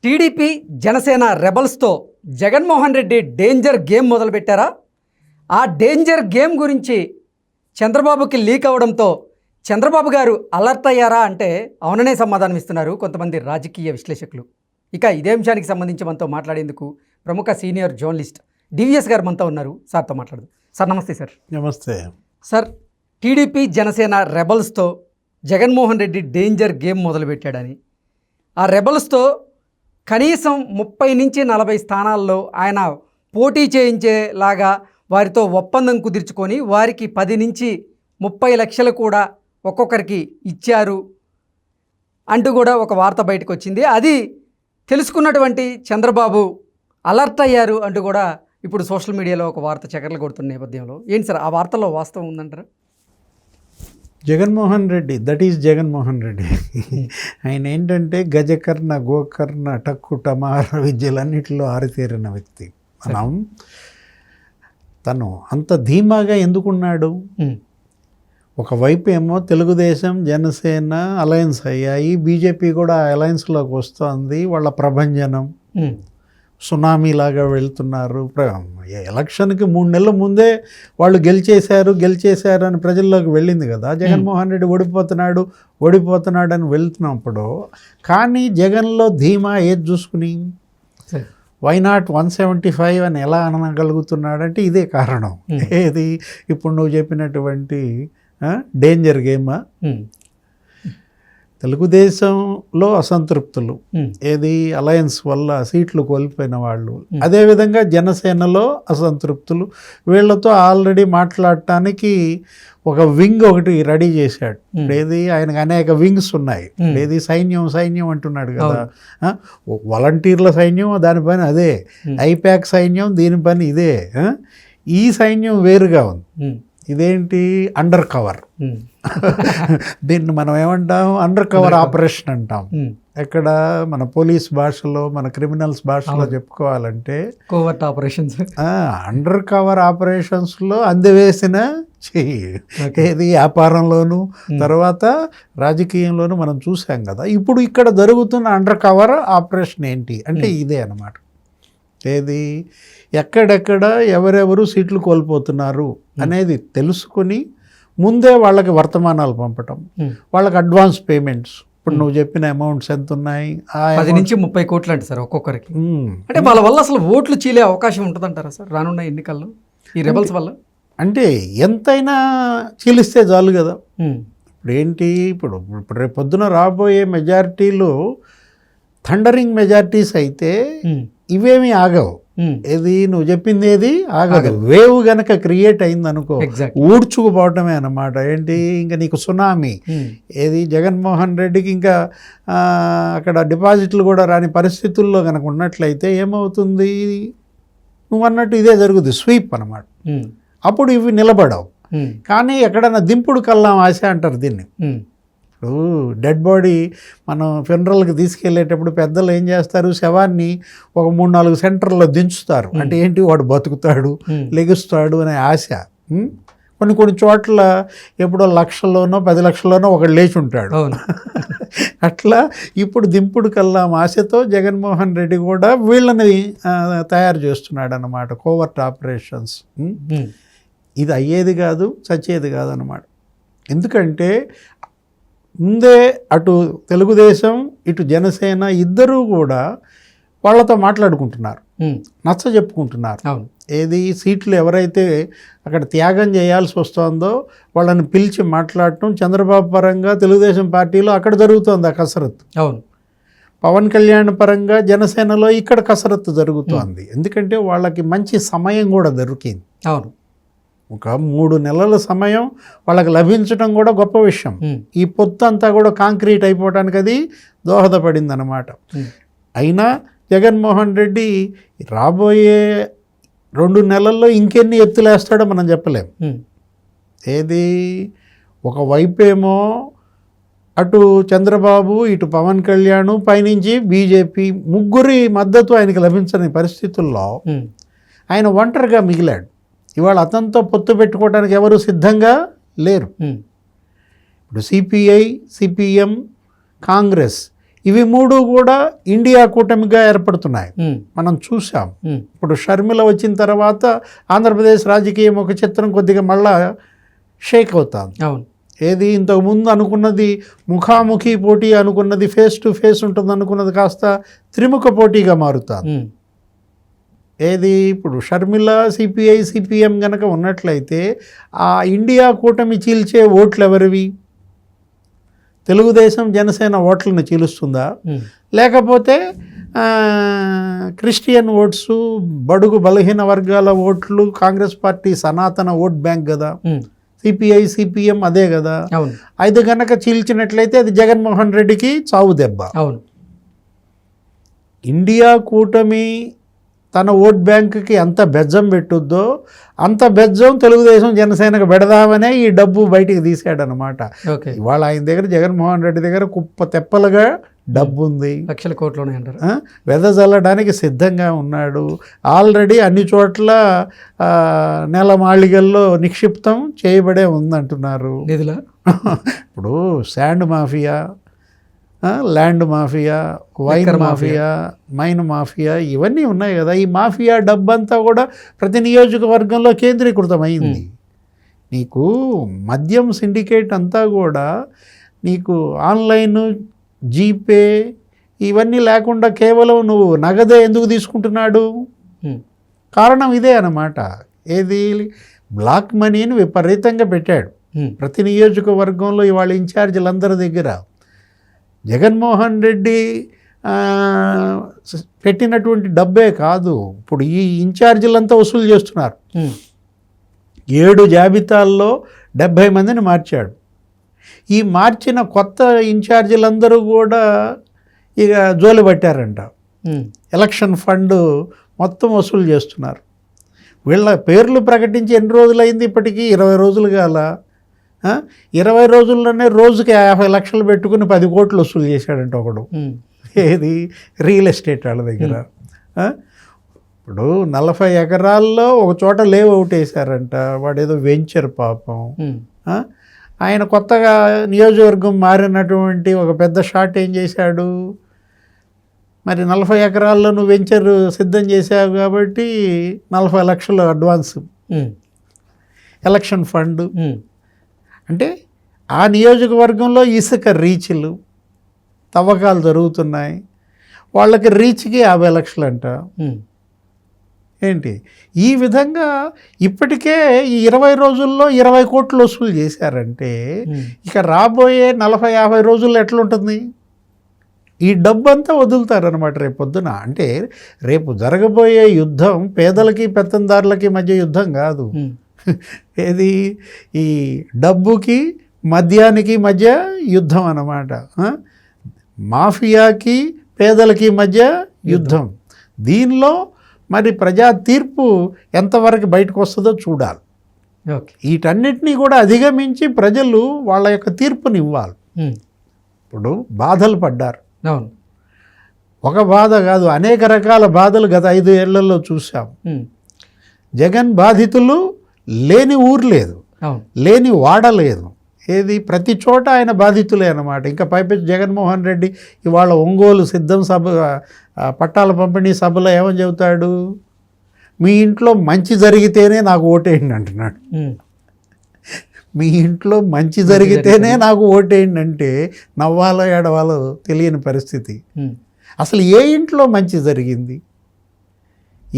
TDP Janasena రెబల్స్తో Jaganmohan Reddy danger game మొదలుపెట్టారా? ఆ డేంజర్ గేమ్ గురించి చంద్రబాబుకి లీక్ అవడంతో చంద్రబాబు గారు అలర్ట్ అయ్యారా అంటే అవుననే సమాధానం ఇస్తున్నారు కొంతమంది రాజకీయ విశ్లేషకులు. ఇక ఇదే అంశానికి సంబంధించి మనతో మాట్లాడేందుకు ప్రముఖ సీనియర్ జర్నలిస్ట్ డివిఎస్ గారు మనతో ఉన్నారు. సార్తో మాట్లాడదు. సార్ నమస్తే. సార్ నమస్తే. సార్, టీడీపీ జనసేన రెబల్స్తో జగన్మోహన్ రెడ్డి డేంజర్ గేమ్ మొదలుపెట్టాడని, ఆ రెబల్స్తో కనీసం 30 నుంచి 40 స్థానాల్లో ఆయన పోటీ చేయించేలాగా వారితో ఒప్పందం కుదుర్చుకొని వారికి 10 నుంచి 30 లక్షలు కూడా ఒక్కొక్కరికి ఇచ్చారు అంటూ కూడా ఒక వార్త బయటకు వచ్చింది. అది తెలుసుకున్నటువంటి చంద్రబాబు అలర్ట్ అయ్యారు అంటూ కూడా ఇప్పుడు సోషల్ మీడియాలో ఒక వార్త చక్కర్లు కొడుతున్న నేపథ్యంలో ఏంటి సార్ ఆ వార్తలో వాస్తవం ఉందంటారా? Jaganmohan Reddy, that is Jaganmohan Reddy. ఆయన ఏంటంటే గజకర్ణ, గోకర్ణ, టక్కు, టమార విద్యలన్నిటిలో ఆరితేరిన వ్యక్తి. మనం తను అంత ధీమాగా ఎందుకున్నాడు? ఒకవైపు ఏమో తెలుగుదేశం, జనసేన అలయన్స్ అయ్యాయి, బీజేపీ కూడా అలయన్స్లోకి వస్తుంది, వాళ్ళ ప్రభంజనం సునామీలాగా వెళ్తున్నారు. ఎలక్షన్కి 3 నెలల ముందే వాళ్ళు గెలిచేశారు అని ప్రజల్లోకి వెళ్ళింది కదా. జగన్మోహన్ రెడ్డి ఓడిపోతున్నాడు అని వెళ్తున్నప్పుడు కానీ జగన్లో ధీమా ఏది చూసుకుని వై నాట్ 175 అని ఎలా అనగలుగుతున్నాడంటే ఇదే కారణం. ఏది ఇప్పుడు నువ్వు చెప్పినటువంటి డేంజర్ గేమా? తెలుగుదేశంలో అసంతృప్తులు, ఏది అలయన్స్ వల్ల సీట్లు కోల్పోయిన వాళ్ళు, అదేవిధంగా జనసేనలో అసంతృప్తులు. వీళ్ళతో ఆల్రెడీ మాట్లాడటానికి ఒక వింగ్ ఒకటి రెడీ చేశాడు. ఏది ఆయనకు అనేక వింగ్స్ ఉన్నాయి. ఏది సైన్యం అంటున్నాడు కదా. వాలంటీర్ల సైన్యం దాని పని అదే, ఐపాక్ సైన్యం దీని పని ఇదే. ఈ సైన్యం వేరుగా ఉంది. ఇదేంటి? Under cover. దీన్ని మనం ఏమంటాం? అండర్ కవర్ ఆపరేషన్ అంటాం. ఎక్కడ మన పోలీస్ భాషలో, మన క్రిమినల్స్ భాషలో చెప్పుకోవాలంటే కోవర్ట్ ఆపరేషన్స్. అండర్ కవర్ ఆపరేషన్స్లో అందవేసిన చెయ్యి. ఏది వ్యాపారంలోను తర్వాత రాజకీయంలోనూ మనం చూసాం కదా. ఇప్పుడు ఇక్కడ జరుగుతున్న అండర్ కవర్ ఆపరేషన్ ఏంటి అంటే ఇదే అన్నమాట. ఏది ఎక్కడెక్కడ ఎవరెవరు సీట్లు కోల్పోతున్నారు అనేది తెలుసుకుని ముందే వాళ్ళకి వర్తమానాలు పంపటం, వాళ్ళకి అడ్వాన్స్ పేమెంట్స్. ఇప్పుడు నువ్వు చెప్పిన అమౌంట్స్ ఎంత ఉన్నాయి? 10 నుంచి 30 కోట్లు అంటే సార్ ఒక్కొక్కరికి. అంటే వాళ్ళ వల్ల అసలు ఓట్లు చీలే అవకాశం ఉంటుందంటారా సార్ రానున్న ఎన్నికల్లో ఈ రెబల్స్ వల్ల? అంటే ఎంతైనా చీలిస్తే చాలు కదా. ఇప్పుడు ఏంటి, ఇప్పుడు రేపు పొద్దున రాబోయే మెజారిటీలు థండరింగ్ మెజారిటీస్ అయితే ఇవేమీ ఆగవు. ఏది నువ్వు చెప్పింది ఏది ఆగదు. వేవ్ గనక క్రియేట్ అయింది అనుకో, ఊడ్చుకుపోవటమే అన్నమాట. ఏంటి ఇంకా నీకు సునామీ. ఏది జగన్మోహన్ రెడ్డికి ఇంకా అక్కడ డిపాజిట్లు కూడా రాని పరిస్థితుల్లో కనుక ఉన్నట్లయితే ఏమవుతుంది? నువ్వు అన్నట్టు ఇదే జరుగుతుంది, స్వీప్ అన్నమాట. అప్పుడు ఇవి నిలబడవు. కానీ ఎక్కడన్నా దింపుడు కల్లాం ఆశ అంటారు దీన్ని. డెడ్ బాడీ మనం ఫినరల్కి తీసుకెళ్ళేటప్పుడు పెద్దలు ఏం చేస్తారు? శవాన్ని ఒక 3-4 సెంటర్లో దించుతారు. అంటే ఏంటి? వాడు బతుకుతాడు, లెగుస్తాడు అనే ఆశ. కొన్ని చోట్ల ఎప్పుడో 1 లక్షలోనో 10 లక్షల్లోనో ఒకడు లేచి ఉంటాడు. అట్లా ఇప్పుడు దింపుడు కల్లా ఆశతో జగన్మోహన్ రెడ్డి కూడా వీళ్ళని తయారు చేస్తున్నాడు అన్నమాట. Covert operations. ఇది అయ్యేది కాదు, చచ్చేది కాదు అన్నమాట. ఎందుకంటే ముందే అటు తెలుగుదేశం ఇటు జనసేన ఇద్దరూ కూడా వాళ్ళతో మాట్లాడుకుంటున్నారు, నచ్చ చెప్పుకుంటున్నారు. ఏది సీట్లు ఎవరైతే అక్కడ త్యాగం చేయాల్సి వస్తుందో వాళ్ళని పిలిచి మాట్లాడటం చంద్రబాబు పరంగా తెలుగుదేశం పార్టీలో అక్కడ జరుగుతోంది ఆ కసరత్తు. అవును. పవన్ కళ్యాణ్ పరంగా జనసేనలో ఇక్కడ కసరత్తు జరుగుతోంది. ఎందుకంటే వాళ్ళకి మంచి సమయం కూడా దొరికింది. అవును. ఒక 3 నెలల సమయం వాళ్ళకి లభించడం కూడా గొప్ప విషయం. ఈ పొత్తు అంతా కూడా కాంక్రీట్ అయిపోవడానికి అది దోహదపడింది అన్నమాట. అయినా జగన్మోహన్ రెడ్డి రాబోయే 2 నెలల్లో ఇంకెన్ని ఎత్తులేస్తాడో మనం చెప్పలేం. ఏది ఒకవైపేమో అటు చంద్రబాబు, ఇటు పవన్ కళ్యాణ్, పైనుంచి బీజేపీ, ముగ్గురి మద్దతు ఆయనకి లభించని పరిస్థితుల్లో ఆయన ఒంటరిగా మిగిలాడు. ఇవాళ అతనితో పొత్తు పెట్టుకోవడానికి ఎవరు సిద్ధంగా లేరు. ఇప్పుడు సిపిఐ, సిపిఎం, కాంగ్రెస్ ఇవి మూడు కూడా ఇండియా కూటమిగా ఏర్పడుతున్నాయి. మనం చూసాం. ఇప్పుడు షర్మిల వచ్చిన తర్వాత ఆంధ్రప్రదేశ్ రాజకీయం ఒక చిత్రం కొద్దిగా మళ్ళా షేక్ అవుతుంది. అవును. ఏది ఇంతకుముందు అనుకున్నది ముఖాముఖి పోటీ అనుకున్నది, ఫేస్ టు ఫేస్ ఉంటుంది అనుకున్నది కాస్త త్రిముఖ పోటీగా మారుతుంది. ఏది ఇప్పుడు షర్మిల సిపిఐ సిపిఎం గనక ఉన్నట్లయితే ఆ ఇండియా కూటమి చీల్చే ఓట్లు ఎవరివి? తెలుగుదేశం జనసేన ఓట్లను చీలుస్తుందా, లేకపోతే క్రిస్టియన్ ఓట్స్, బడుగు బలహీన వర్గాల ఓట్లు, కాంగ్రెస్ పార్టీ సనాతన ఓట్ బ్యాంక్ కదా, సిపిఐ సిపిఎం అదే కదా. అయితే గనక చీల్చినట్లయితే అది జగన్మోహన్ రెడ్డికి చావు దెబ్బ. అవును. ఇండియా కూటమి తన ఓట్ బ్యాంకుకి ఎంత బెజ్జం పెట్టుద్దో అంత బెజ్జం తెలుగుదేశం జనసేనకు పెడదామనే ఈ డబ్బు బయటికి తీసాడనమాట. ఇవాళ ఆయన దగ్గర, జగన్మోహన్ రెడ్డి దగ్గర కుప్ప తెప్పలుగా డబ్బు ఉంది, లక్షల కోట్లు ఉన్నాయంటారు. వెదజల్లడానికి సిద్ధంగా ఉన్నాడు. ఆల్రెడీ అన్ని చోట్ల నెలమాళిగల్లో నిక్షిప్తం చేయబడే ఉందంటున్నారు నిధుల. ఇప్పుడు sand mafia, land mafia, wine mafia, mine mafia ఇవన్నీ ఉన్నాయి కదా. ఈ మాఫియా డబ్బంతా కూడా ప్రతి నియోజకవర్గంలో కేంద్రీకృతమైంది. నీకు మద్యం సిండికేట్ అంతా కూడా నీకు ఆన్లైన్, జీపే ఇవన్నీ లేకుండా కేవలం నువ్వు నగదే ఎందుకు తీసుకుంటున్నాడు? కారణం ఇదే అన్నమాట. ఏది బ్లాక్ మనీని విపరీతంగా పెట్టాడు ప్రతి నియోజకవర్గంలో. ఇవాళ ఇన్ఛార్జీలందరి దగ్గర జగన్మోహన్ రెడ్డి పెట్టినటువంటి డబ్బే కాదు, ఇప్పుడు ఈ ఇన్ఛార్జీలంతా వసూలు చేస్తున్నారు. 7 జాబితాల్లో 70 మందిని మార్చాడు. ఈ మార్చిన కొత్త ఇన్ఛార్జీలందరూ కూడా ఇక జోలి పట్టారంట. ఎలక్షన్ ఫండ్ మొత్తం వసూలు చేస్తున్నారు. వీళ్ళ పేర్లు ప్రకటించి ఎన్ని రోజులైంది? ఇప్పటికీ 20 రోజులు కాల. 20 రోజుల్లోనే రోజుకి 50 లక్షలు పెట్టుకుని 10 కోట్లు వసూలు చేశాడంట ఒకడు. ఏది రియల్ ఎస్టేట్ వాళ్ళ దగ్గర. ఇప్పుడు 40 ఎకరాల్లో ఒక చోట లేఅవుట్ వేశారంట. వాడేదో వెంచర్ పాపం. ఆయన కొత్తగా నియోజకవర్గం మారినటువంటి ఒక పెద్ద షాట్ ఏం చేశాడు? మరి 40 ఎకరాల్లో నువ్వు వెంచర్ సిద్ధం చేశావు కాబట్టి 40 లక్షలు అడ్వాన్స్ ఎలక్షన్ ఫండ్. అంటే ఆ నియోజకవర్గంలో ఇసుక రీచ్లు తవ్వకాలు జరుగుతున్నాయి, వాళ్ళకి రీచ్కి 50 లక్షలు అంట. ఏంటి ఈ విధంగా ఇప్పటికే ఈ 20 రోజుల్లో 20 కోట్లు వసూలు చేశారంటే ఇక రాబోయే 40-50 రోజుల్లో ఎట్లుంటుంది? ఈ డబ్బు అంతా వదులుతారనమాట రేపు పొద్దున. అంటే రేపు జరగబోయే యుద్ధం పేదలకి పెత్తందారులకి మధ్య యుద్ధం కాదు. ఏది ఈ డబ్బుకి మద్యానికి మధ్య యుద్ధం అన్నమాట. మాఫియాకి పేదలకి మధ్య యుద్ధం. దీనిలో మరి ప్రజా తీర్పు ఎంతవరకు బయటకు వస్తుందో చూడాలి. వీటన్నిటినీ కూడా అధిగమించి ప్రజలు వాళ్ళ యొక్క తీర్పుని ఇవ్వాలి. ఇప్పుడు బాధలు పడ్డారు. ఒక బాధ కాదు, అనేక రకాల బాధలు గత 5 ఏళ్లలో చూసాం. జగన్ బాధితులు లేని ఊరు లేదు, లేని వాడ లేదు. ఏది ప్రతి చోట ఆయన బాధితులే అన్నమాట. ఇంకా పైపెచ్చి జగన్మోహన్ రెడ్డి ఇవాళ ఒంగోలు సిద్ధం సభ పట్టాల పంపిణీ సభలో ఏమని చెబుతాడు? మీ ఇంట్లో మంచి జరిగితేనే నాకు ఓటేయండి అంటున్నాడు. మీ ఇంట్లో మంచి జరిగితేనే నాకు ఓటేయండి అంటే నవ్వాలో ఏడవాలో తెలియని పరిస్థితి. అసలు ఏ ఇంట్లో మంచి జరిగింది,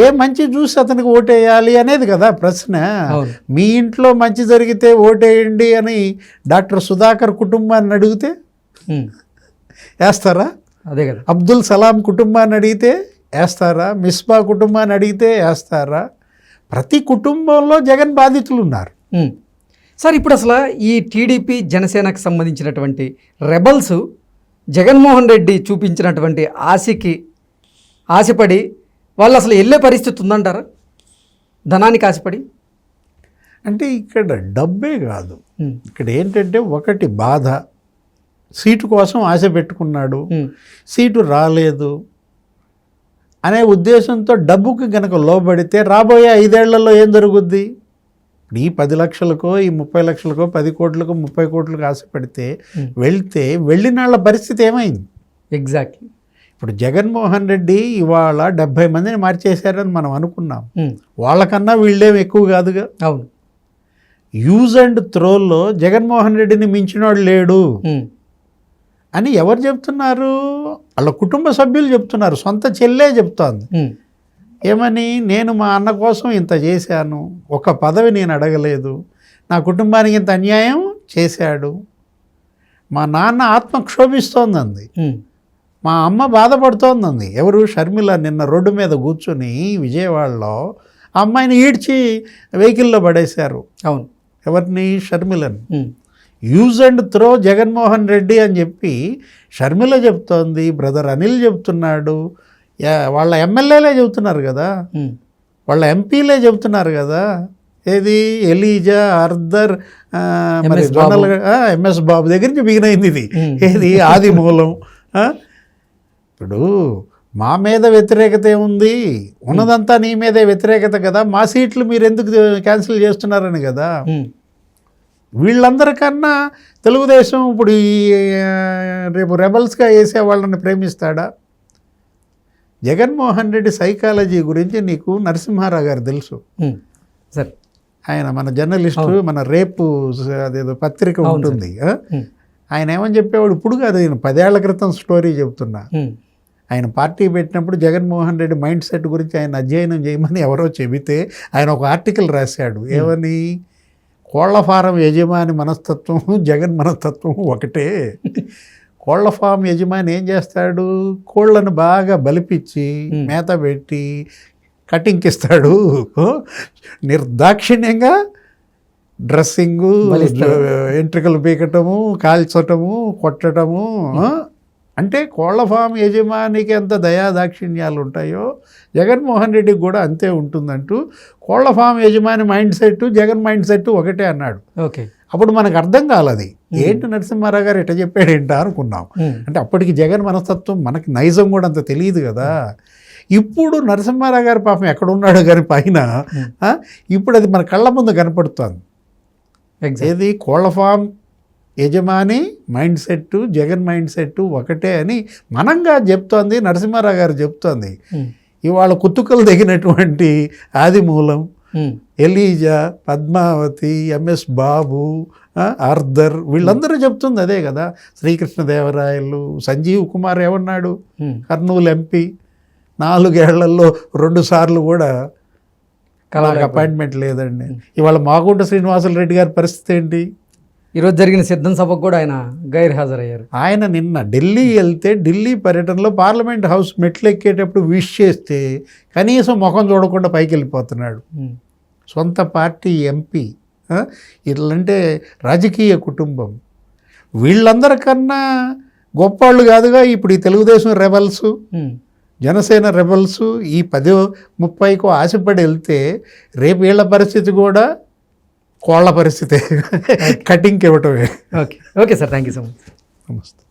ఏ మంచి చూసి అతనికి ఓటేయాలి అనేది కదా ప్రశ్న. మీ ఇంట్లో మంచి జరిగితే ఓటేయండి అని డాక్టర్ సుధాకర్ కుటుంబాన్ని అడిగితే వేస్తారా? అదే కదా. అబ్దుల్ సలాం కుటుంబాన్ని అడిగితే వేస్తారా? మిస్బా కుటుంబాన్ని అడిగితే వేస్తారా? ప్రతి కుటుంబంలో జగన్ బాధితులు ఉన్నారు. సార్, ఇప్పుడు అసలు ఈ టీడీపీ జనసేనకు సంబంధించినటువంటి రెబల్స్ జగన్మోహన్ రెడ్డి చూపించినటువంటి ఆశపడి వాళ్ళు అసలు వెళ్ళే పరిస్థితి ఉందంటారా? ధనానికి ఆశపడి. అంటే ఇక్కడ డబ్బే కాదు, ఇక్కడ ఏంటంటే ఒకటి బాధ, సీటు కోసం ఆశ పెట్టుకున్నాడు, సీటు రాలేదు అనే ఉద్దేశంతో డబ్బుకి కనుక లోబడితే రాబోయే 5 ఏళ్లలో ఏం జరుగుద్ది? ఈ 10 లక్షలకో, ఈ 30 లక్షలకో, 10 కోట్లకో, 30 కోట్లకు ఆశపడితే వెళ్తే వెళ్ళినాళ్ళ పరిస్థితి ఏమైంది? ఎగ్జాక్ట్లీ. ఇప్పుడు జగన్మోహన్ రెడ్డి ఇవాళ 70 మందిని మార్చేశారని మనం అనుకున్నాం. వాళ్ళకన్నా వీళ్ళేం ఎక్కువ కాదుగా. అవును. యూజ్ అండ్ త్రోల్లో జగన్మోహన్ రెడ్డిని మించినోడు లేడు అని ఎవరు చెప్తున్నారు? వాళ్ళ కుటుంబ సభ్యులు చెప్తున్నారు. సొంత చెల్లే చెప్తోంది. ఏమని? నేను మా అన్న కోసం ఇంత చేశాను, ఒక పదవి నేను అడగలేదు, నా కుటుంబానికి ఇంత అన్యాయం చేశాడు, మా నాన్న ఆత్మ క్షోభిస్తోందంది, మా అమ్మ బాధపడుతోందంది. ఎవరు? షర్మిల నిన్న రోడ్డు మీద కూర్చొని విజయవాడలో ఆ అమ్మాయిని ఈడ్చి వెహికల్లో పడేశారు. అవును. ఎవరిని? షర్మిలని. Use and throw Jaganmohan Reddy అని చెప్పి షర్మిల చెప్తోంది, బ్రదర్ అనిల్ చెప్తున్నాడు, వాళ్ళ ఎమ్మెల్యేలే చెబుతున్నారు కదా, వాళ్ళ ఎంపీలే చెబుతున్నారు కదా. ఏది? ఎలీజా, అర్దర్, మరి జోనల్, ఎంఎస్ బాబు దగ్గర నుంచి బిగినైంది ఇది. ఏది? ఆది మూలం. ఇప్పుడు మా మీద వ్యతిరేకత ఏముంది? ఉన్నదంతా నీ మీదే వ్యతిరేకత కదా, మా సీట్లు మీరు ఎందుకు క్యాన్సిల్ చేస్తున్నారని కదా. వీళ్ళందరికన్నా తెలుగుదేశం ఇప్పుడు రేపు రెబల్స్గా వేసే వాళ్ళని ప్రేమిస్తాడా? జగన్మోహన్ రెడ్డి సైకాలజీ గురించి నీకు నరసింహారావు గారు తెలుసు. సరే, ఆయన మన జర్నలిస్టు, మన రేపు అదేదో పత్రిక ఉంటుంది. ఆయన ఏమని చెప్పేవాడు? ఇప్పుడు కాదు, నేను 10 ఏళ్ల క్రితం స్టోరీ చెప్తున్నా. ఆయన పార్టీ పెట్టినప్పుడు జగన్మోహన్ రెడ్డి మైండ్ సెట్ గురించి ఆయన అధ్యయనం చేయమని ఎవరో చెబితే ఆయన ఒక ఆర్టికల్ రాశాడు. ఏమని? కోళ్ల ఫారం యజమాని మనస్తత్వం జగన్ మనస్తత్వం ఒకటే. కోళ్ల ఫామ్ యజమాని ఏం చేస్తాడు? కోళ్లను బాగా బలిపించి మేత పెట్టి కటింగ్కి ఇస్తాడు. నిర్దాక్షిణ్యంగా డ్రెస్సింగు, ఎంట్రికలు పీకటము, కాల్చటము, కొట్టటము. అంటే కోళ్ల ఫామ్ యజమానికి ఎంత దయాదాక్షిణ్యాలు ఉంటాయో జగన్మోహన్ రెడ్డికి కూడా అంతే ఉంటుందంటూ కోళ్ల ఫామ్ యజమాని mind set, Jagan mind set ఒకటే అన్నాడు. ఓకే. అప్పుడు మనకు అర్థం కాలది. ఏంటి నరసింహారావు గారు ఎట్లా చెప్పాడు ఏంటా అనుకున్నాం. అంటే అప్పటికి జగన్ మనస్తత్వం మనకి నైజం కూడా అంత తెలియదు కదా. ఇప్పుడు నరసింహారావు గారు పాపం ఎక్కడున్నాడు కానీ పైన ఇప్పుడు అది మన కళ్ళ ముందు కనపడుతుంది. ఏది? కోళ్ల ఫామ్ యజమాని mind set, Jagan mind set ఒకటే అని మనంగా చెప్తోంది, నరసింహారావు గారు చెప్తోంది. ఇవాళ కుతుకలు దిగినటువంటి ఆదిమూలం, ఎలీజా, పద్మావతి, ఎంఎస్ బాబు, అర్దర్, వీళ్ళందరూ చెప్తుంది అదే కదా. శ్రీకృష్ణదేవరాయలు, సంజీవ్ కుమార్ ఏమన్నాడు? కర్నూలు ఎంపీ, 4 ఏళ్లలో 2 సార్లు కూడా నాకు అపాయింట్మెంట్ లేదండి. ఇవాళ మాగుంట శ్రీనివాసులు రెడ్డి గారి పరిస్థితి ఏంటి? ఈరోజు జరిగిన సిద్ధం సభకు కూడా ఆయన గైర్ హాజరయ్యారు. ఆయన నిన్న ఢిల్లీ వెళ్తే ఢిల్లీ పర్యటనలో పార్లమెంట్ హౌస్ మెట్లు ఎక్కేటప్పుడు విష్ చేస్తే కనీసం ముఖం చూడకుండా పైకి వెళ్ళిపోతున్నాడు. సొంత పార్టీ ఎంపీ, ఇట్లంటే రాజకీయ కుటుంబం. వీళ్ళందరికన్నా గొప్పవాళ్ళు కాదుగా ఇప్పుడు ఈ తెలుగుదేశం రెబల్స్, జనసేన రెబల్స్. ఈ 10-30కు ఆశపడి వెళ్తే రేపు వీళ్ళ పరిస్థితి కూడా కోళ్ల పరిస్థితి, కటింగ్కి ఇవ్వటమే. Okay. Okay sir, thank you so much. నమస్తే.